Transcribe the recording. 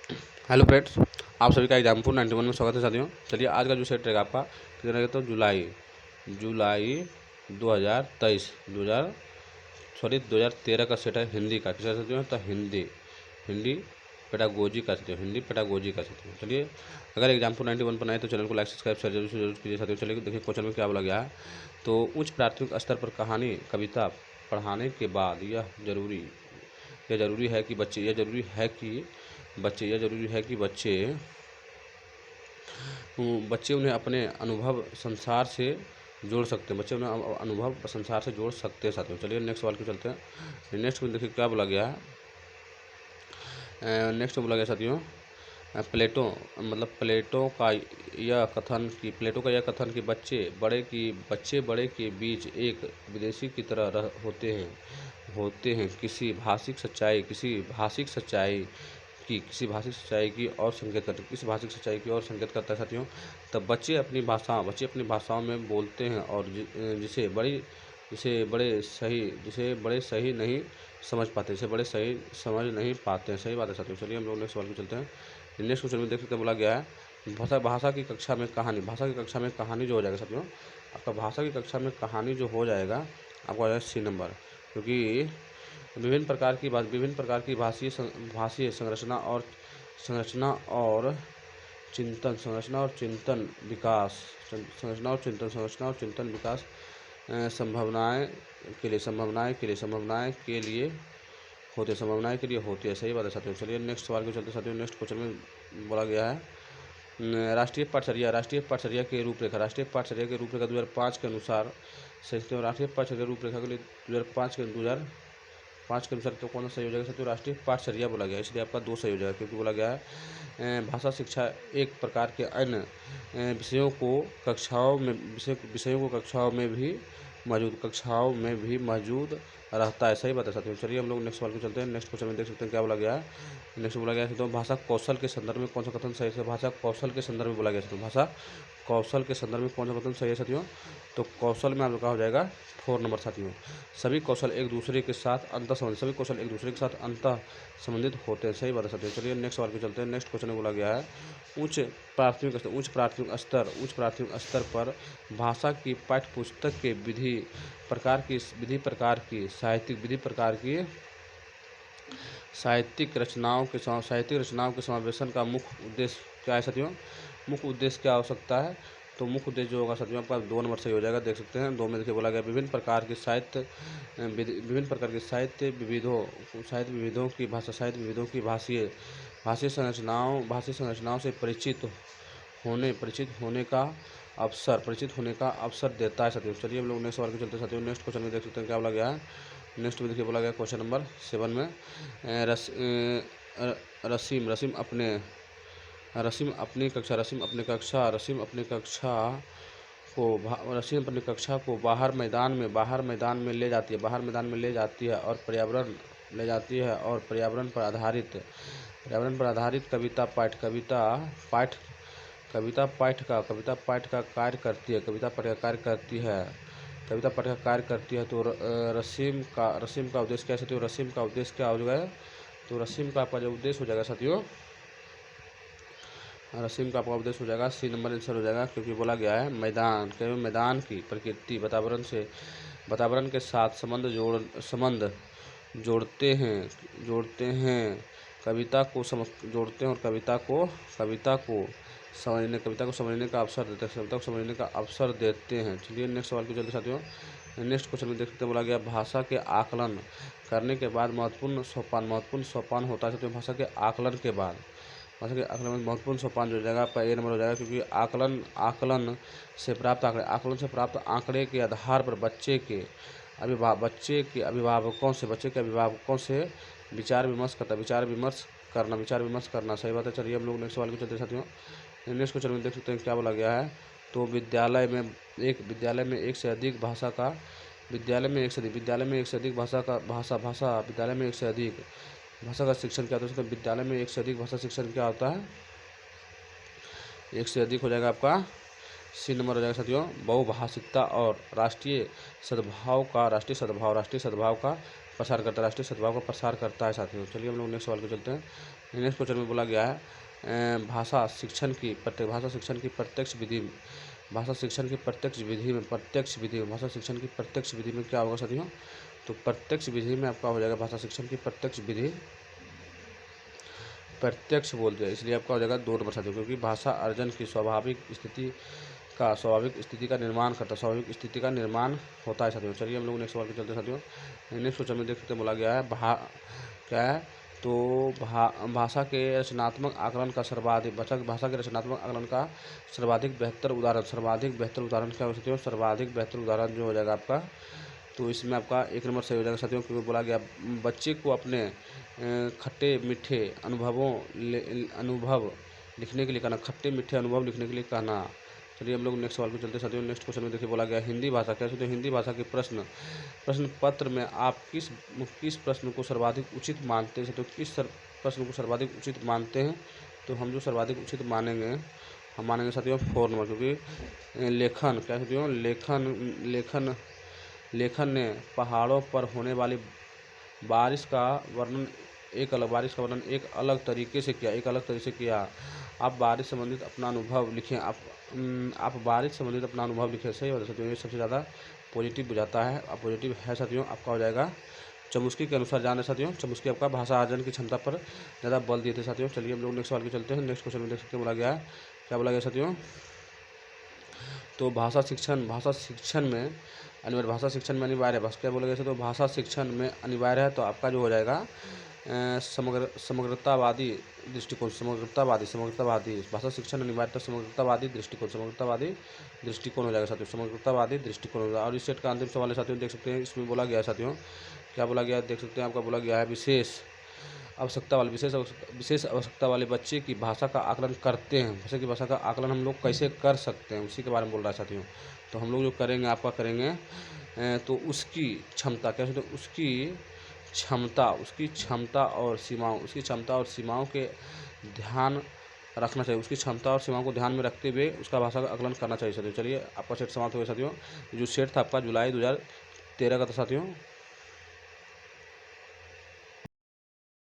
Hello friends, आप सभी का एग्जाम 91 में स्वागत है साथियों। चलिए आज का जो सेट रहेगा आपका कितना रहेगा, तो जुलाई 2013 का सेट है हिंदी का। किस साथियों, तो हिंदी पेडागोजी का साथियों, हिंदी पेडागोजी का साथियों। चलिए अगर एग्जाम 91 पर आए तो चैनल को लाइक सब्सक्राइब शेयर जरूर कीजिए साथियों। चलिए देखिए क्वेश्चन में क्या बोला गया है। तो उच्च प्राथमिक स्तर पर कहानी कविता पढ़ाने के बाद यह जरूरी है कि बच्चे उन्हें अपने अनुभव संसार से जोड़ सकते हैं। बच्चे उन्हें अनुभव संसार से जोड़ सकते हैं साथियों। चलिए नेक्स्ट सवाल को चलते हैं। नेक्स्ट में देखिए क्या बोला गया है। नेक्स्ट में बोला गया साथियों, प्लेटो का यह कथन कि बच्चे बड़े के बीच एक विदेशी की तरह होते हैं किसी भाषिक सच्चाई की और संकेत करता है साथियों। तब बच्चे अपनी भाषाओं में बोलते हैं और जिसे बड़े सही नहीं समझ पाते हैं। सही बात है साथियों। चलिए हम लोग नेक्स्ट सवाल को चलते हैं। नेक्स्ट क्वेश्चन में देख सकते हैं बोला गया है भाषा की कक्षा में कहानी जो हो जाएगा साथियों, आपका भाषा की कक्षा में कहानी जो हो जाएगा आपको आ जाएगा सी नंबर। क्योंकि विभिन्न प्रकार की भाषीय संरचना और चिंतन विकास संभावनाएं के लिए होती है। सही बात है साथियों। चलिए नेक्स्ट सवाल को चलते साथियों। नेक्स्ट क्वेश्चन में बोला गया है राष्ट्रीय पाठचर्या के रूपरेखा 2005 के अनुसार राष्ट्रीय पाठचर्या रूपरेखा के लिए 2005 के अनुसार तो कौन सा सही हो जाएगा साथियों, राष्ट्रीय पाठचर्या बोला गया है, इसलिए आपका 2 सही हो जाएगा। क्योंकि बोला गया है भाषा शिक्षा एक प्रकार के अन्य विषयों को कक्षाओं में भी मौजूद रहता है। सही बात है साथियों। चलिए हम लोग नेक्स्ट सवाल को चलते हैं। नेक्स्ट क्वेश्चन में देख सकते हैं क्या बोला गया है। नेक्स्ट बोला गया है तो भाषा कौशल के संदर्भ में कौन सा कथन सही है। भाषा कौशल के संदर्भ में बोला गया है, भाषा कौशल के संदर्भ में कौन सा कथन सही है साथियों, तो कौशल में आप लोग का हो जाएगा 4 नंबर साथियों। सभी कौशल एक दूसरे के साथ अंतः संबंधित होते हैं। सही बात है साथियों। चलिए नेक्स्ट सवाल को चलते हैं। नेक्स्ट क्वेश्चन में बोला गया है उच्च प्राथमिक स्तर पर भाषा की पाठ्य पुस्तक के विधि प्रकार की साहित्यिक रचनाओं के समावेशन का मुख्य उद्देश्य क्या है साथियों। मुख्य उद्देश्य क्या हो सकता है, तो मुख्य उद्देश्य जो होगा साथियों आपका 2 नंबर सही हो जाएगा। देख सकते हैं 2 में देखिए बोला गया विभिन्न प्रकार के साहित्य विविधों की भाषीय संरचनाओं से परिचित होने का अवसर देता है साथियों। चलिए हम लोग नेक्स्ट सवाल को चलते हैं साथियों। नेक्स्ट क्वेश्चन में देख सकते हैं क्या बोला गया है। नेक्स्ट में देखिए बोला गया क्वेश्चन नंबर 7 में रसीम अपनी कक्षा को बाहर मैदान में ले जाती है और पर्यावरण पर आधारित कविता पाठ का कार्य करती है। तो रसीम का उद्देश्य क्या है साथियों, रसीम का उद्देश्य क्या हो जाएगा, तो रसीम का आपका जो उद्देश्य हो जाएगा साथियों, रसीम का आपका उद्देश्य हो जाएगा सी नंबर आंसर हो जाएगा। क्योंकि बोला गया है मैदान की प्रकृति वातावरण के साथ संबंध जोड़ते हैं कविता को समझने का अवसर देते हैं। चलिए नेक्स्ट सवाल को चलते साथियों। नेक्स्ट क्वेश्चन में देख सकते हैं बोला गया भाषा के आकलन करने के बाद महत्वपूर्ण सोपान होता है साथियों। भाषा के आकलन में महत्वपूर्ण सोपान जो हो जाएगा आपका ए नंबर हो जाएगा। क्योंकि आकलन से प्राप्त आंकड़े के आधार पर बच्चे के अभिभावकों से विचार विमर्श करना। सही बात है। चलिए हम लोग नेक्स्ट सवाल को चलते साथियों। नेक्स्ट क्वेश्चन में देख सकते हैं क्या बोला गया है। तो विद्यालय में एक से अधिक भाषा का शिक्षण क्या होता है। विद्यालय में एक से अधिक भाषा शिक्षण क्या होता है, एक से अधिक हो जाएगा आपका सी नंबर हो जाएगा साथियों। बहुभाषिकता और राष्ट्रीय सद्भाव का प्रसार करता है, राष्ट्रीय सद्भाव का प्रसार करता है साथियों। चलिए हम लोग नेक्स्ट सवाल को चलते हैं। नेक्स्ट क्वेश्चन में बोला गया है भाषा शिक्षण की प्रत्यक्ष विधि भाषा शिक्षण की प्रत्यक्ष विधि में भाषा शिक्षण की प्रत्यक्ष विधि में क्या होगा साथियों? तो प्रत्यक्ष विधि में आपका हो जाएगा भाषा शिक्षण की प्रत्यक्ष विधि, प्रत्यक्ष बोल दिया इसलिए आपका हो जाएगा 2 नंबर साथियों, क्योंकि भाषा अर्जन की स्वाभाविक स्थिति का निर्माण होता है साथियों। चलिए हम लोग नेक्स्ट सवाल पे चलते हैं साथियों। नेक्स्ट क्वेश्चन में देख सकते हैं बोला गया है क्या है तो भाषा के रचनात्मक आकलन का सर्वाधिक बेहतर उदाहरण क्या हो सकते हो? सर्वाधिक बेहतर उदाहरण जो हो जाएगा आपका, तो इसमें आपका 1 नंबर सही हो जाएगा साथियों, क्योंकि बोला गया बच्चे को अपने खट्टे मीठे अनुभव लिखने के लिए कहना। चलिए हम लोग नेक्स्ट सवाल को चलते साथियों। नेक्स्ट क्वेश्चन में देखिए बोला गया हिंदी भाषा क्या है? तो हिंदी भाषा के प्रश्न पत्र में आप किस प्रश्न को सर्वाधिक उचित मानते हैं? तो किस प्रश्न को सर्वाधिक उचित मानते हैं? तो हम जो सर्वाधिक उचित मानेंगे साथियों 4 नंबर, क्योंकि लेखन क्या साथियों? लेखन ने पहाड़ों पर होने वाली बारिश का वर्णन एक अलग तरीके से किया। आप बारिश संबंधित अपना अनुभव लिखें। सही बात है साथियों, ये सबसे ज़्यादा पॉजिटिव बुझाता है। अब पॉजिटिव है साथियों, आपका हो जाएगा चमुस्की के अनुसार जान है साथियों। चमुस्की आपका भाषा अर्जन की क्षमता पर ज़्यादा बल दिए थे साथियों। चलिए हम लोग नेक्स्ट सवाल के चलते हैं। नेक्स्ट क्वेश्चन में देख सकते हैं बोला गया है क्या बोला गया साथियों? तो भाषा शिक्षण में अनिवार्य है। क्या बोला गया? तो भाषा शिक्षण में अनिवार्य है, तो आपका जो हो जाएगा समग्रतावादी दृष्टिकोण भाषा शिक्षण अनिवार्य समग्रतावादी दृष्टिकोण हो जाएगा साथियों, समग्रतावादी दृष्टिकोण होगा। और इस सेट का अंतिम सवाल है साथियों, देख सकते हैं इसमें बोला गया है साथियों क्या बोला गया है? देख सकते हैं आपका बोला गया है विशेष आवश्यकता वाले बच्चे की भाषा का आकलन करते हैं। भाषा का आकलन हम लोग कैसे कर सकते हैं, उसी के बारे में बोल रहा है साथियों। तो हम लोग जो करेंगे तो उसकी क्षमता क्या है? उसकी क्षमता और सीमाओं के ध्यान रखना चाहिए। उसकी क्षमता और सीमाओं को ध्यान में रखते हुए उसका भाषा का आकलन करना चाहिए साथियों। चलिए आपका सेट समाप्त हो गया साथियों। जो सेट था आपका जुलाई 2013 का था साथियों।